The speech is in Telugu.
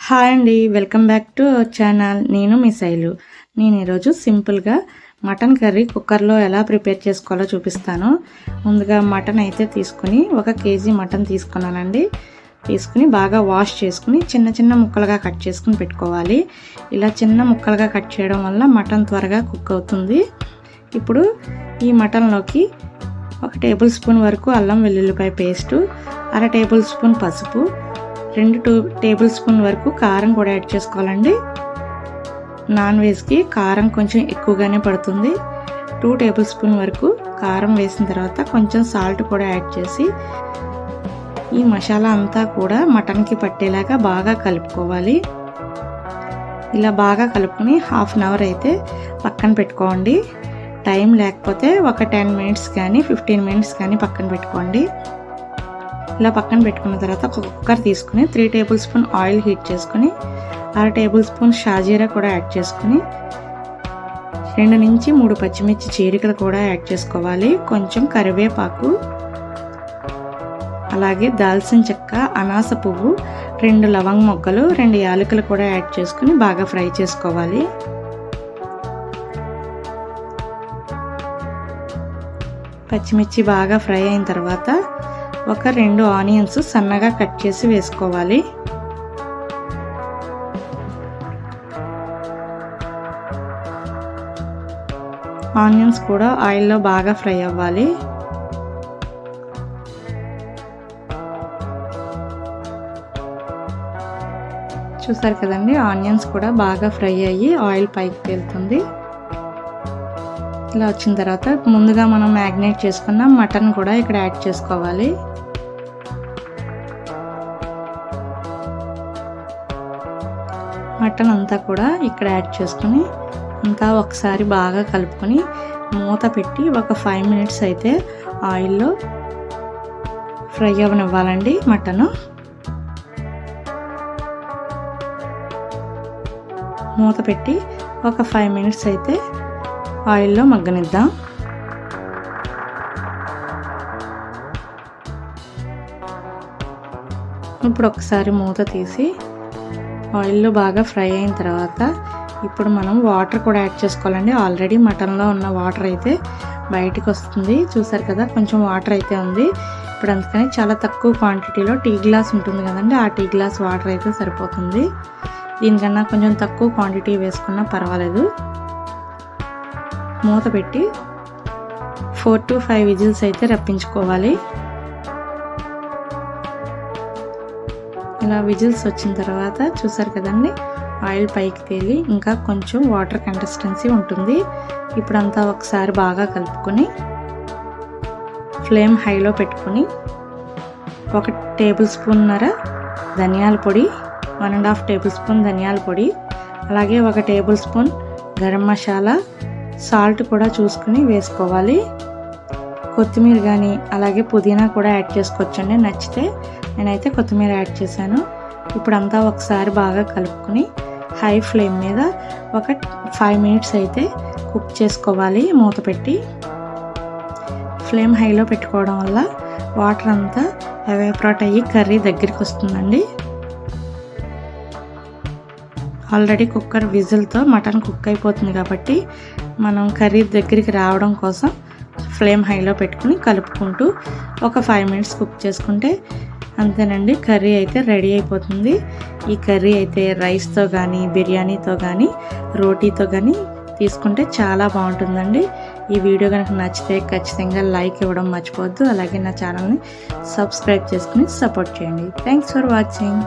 హాయ్ అండి, welcome back to our channel. నేను మీ శైలు. నేను ఈరోజు సింపుల్గా మటన్ కర్రీ కుక్కర్లో ఎలా ప్రిపేర్ చేసుకోవాలో చూపిస్తాను. ముందుగా మటన్ అయితే తీసుకుని 1 కేజీ మటన్ తీసుకున్నానండి. తీసుకుని బాగా వాష్ చేసుకుని చిన్న చిన్న ముక్కలుగా కట్ చేసుకుని పెట్టుకోవాలి. ఇలా చిన్న ముక్కలుగా కట్ చేయడం వల్ల మటన్ త్వరగా కుక్ అవుతుంది. ఇప్పుడు ఈ మటన్లోకి 1 టేబుల్ స్పూన్ వరకు అల్లం వెల్లుల్లిపాయ పేస్టు, 1/2 టేబుల్ స్పూన్ పసుపు, 2 టేబుల్ స్పూన్ వరకు కారం కూడా యాడ్ చేసుకోవాలండి. నాన్ వెజ్కి కారం కొంచెం ఎక్కువగానే పడుతుంది. 2 టేబుల్ స్పూన్ వరకు కారం వేసిన తర్వాత కొంచెం సాల్ట్ కూడా యాడ్ చేసి ఈ మసాలా అంతా కూడా మటన్కి పట్టేలాగా బాగా కలుపుకోవాలి. ఇలా బాగా కలుపుకొని 1/2 అవర్ అయితే పక్కన పెట్టుకోండి. టైం లేకపోతే ఒక 10 మినిట్స్ కానీ 15 మినిట్స్ కానీ పక్కన పెట్టుకోండి. ఇలా పక్కన పెట్టుకున్న తర్వాత ఒక కుక్కర్ తీసుకుని 3 టేబుల్ స్పూన్ ఆయిల్ హీట్ చేసుకుని 1/2 టేబుల్ స్పూన్ షాజీరా కూడా యాడ్ చేసుకుని 2 నుంచి 3 పచ్చిమిర్చి చీరికలు కూడా యాడ్ చేసుకోవాలి. కొంచెం కరివేపాకు, అలాగే దాల్చిన చెక్క, అనాస పువ్వు, 2 లవంగ మొగ్గలు, 2 యాలకులు కూడా యాడ్ చేసుకుని బాగా ఫ్రై చేసుకోవాలి. పచ్చిమిర్చి బాగా ఫ్రై అయిన తర్వాత ఒక 2 ఆనియన్స్ సన్నగా కట్ చేసి వేసుకోవాలి. ఆనియన్స్ కూడా ఆయిల్లో బాగా ఫ్రై అవ్వాలి. చూసారు కదండి, ఆనియన్స్ కూడా బాగా ఫ్రై అయ్యి ఆయిల్ పైకి తేలుతుంది. ఇలా వచ్చిన తర్వాత ముందుగా మనం మ్యాగ్నేట్ చేసుకున్న మటన్ కూడా ఇక్కడ యాడ్ చేసుకోవాలి. మటన్ అంతా కూడా ఇక్కడ యాడ్ చేసుకుని అంతా ఒకసారి బాగా కలుపుకొని మూత పెట్టి ఒక 5 మినిట్స్ అయితే ఆయిల్లో ఫ్రై అవ్వనివ్వాలండి మటను. మూత పెట్టి ఒక 5 మినిట్స్ అయితే ఆయిల్లో మగ్గనిద్దాం. ఇప్పుడు ఒకసారి మూత తీసి ఆయిల్లో బాగా ఫ్రై అయిన తర్వాత ఇప్పుడు మనం వాటర్ కూడా యాడ్ చేసుకోవాలండి. ఆల్రెడీ మటన్లో ఉన్న వాటర్ అయితే బయటికి వస్తుంది. చూసారు కదా, కొంచెం వాటర్ అయితే ఉంది. ఇప్పుడు అందుకని చాలా తక్కువ క్వాంటిటీలో టీ గ్లాస్ ఉంటుంది కదండి, ఆ టీ గ్లాస్ వాటర్ అయితే సరిపోతుంది. దీనికన్నా కొంచెం తక్కువ క్వాంటిటీ వేసుకున్నా పర్వాలేదు. మూత పెట్టి 4 to 5 విజిల్స్ అయితే రప్పించుకోవాలి. ఇలా విజిల్స్ వచ్చిన తర్వాత చూసారు కదండి, ఆయిల్ పైకి తేలి ఇంకా కొంచెం వాటర్ కన్సిస్టెన్సీ ఉంటుంది. ఇప్పుడంతా ఒకసారి బాగా కలుపుకొని ఫ్లేమ్ హైలో పెట్టుకొని 1 టేబుల్ స్పూన్నర ధనియాల పొడి, 1.5 టేబుల్ స్పూన్ ధనియాల పొడి, అలాగే 1 table spoon garam masala, salt కూడా చూసుకుని వేసుకోవాలి. కొత్తిమీర కానీ అలాగే పుదీనా కూడా యాడ్ చేసుకోవచ్చండి నచ్చితే. నేనైతే కొత్తిమీర యాడ్ చేశాను. ఇప్పుడు అంతా ఒకసారి బాగా కలుపుకొని హై ఫ్లేమ్ మీద ఒక 5 మినిట్స్ అయితే కుక్ చేసుకోవాలి మూత పెట్టి. ఫ్లేమ్ హైలో పెట్టుకోవడం వల్ల వాటర్ అంతా ఎవాపరేట్ అయ్యి కర్రీ దగ్గరికి వస్తుందండి. ఆల్రెడీ కుక్కర్ విజిల్తో మటన్ కుక్ అయిపోతుంది కాబట్టి మనం కర్రీ దగ్గరికి రావడం కోసం ఫ్లేమ్ హైలో పెట్టుకుని కలుపుకుంటూ ఒక 5 మినిట్స్ కుక్ చేసుకుంటే అంతేనండి, కర్రీ అయితే రెడీ అయిపోతుంది. ఈ కర్రీ అయితే రైస్తో కానీ బిర్యానీతో కానీ రోటీతో కానీ తీసుకుంటే చాలా బాగుంటుందండి. ఈ వీడియో కనుక నచ్చితే ఖచ్చితంగా లైక్ ఇవ్వడం మర్చిపోవద్దు. అలాగే నా ఛానల్ని సబ్స్క్రైబ్ చేసుకుని సపోర్ట్ చేయండి. Thanks for watching.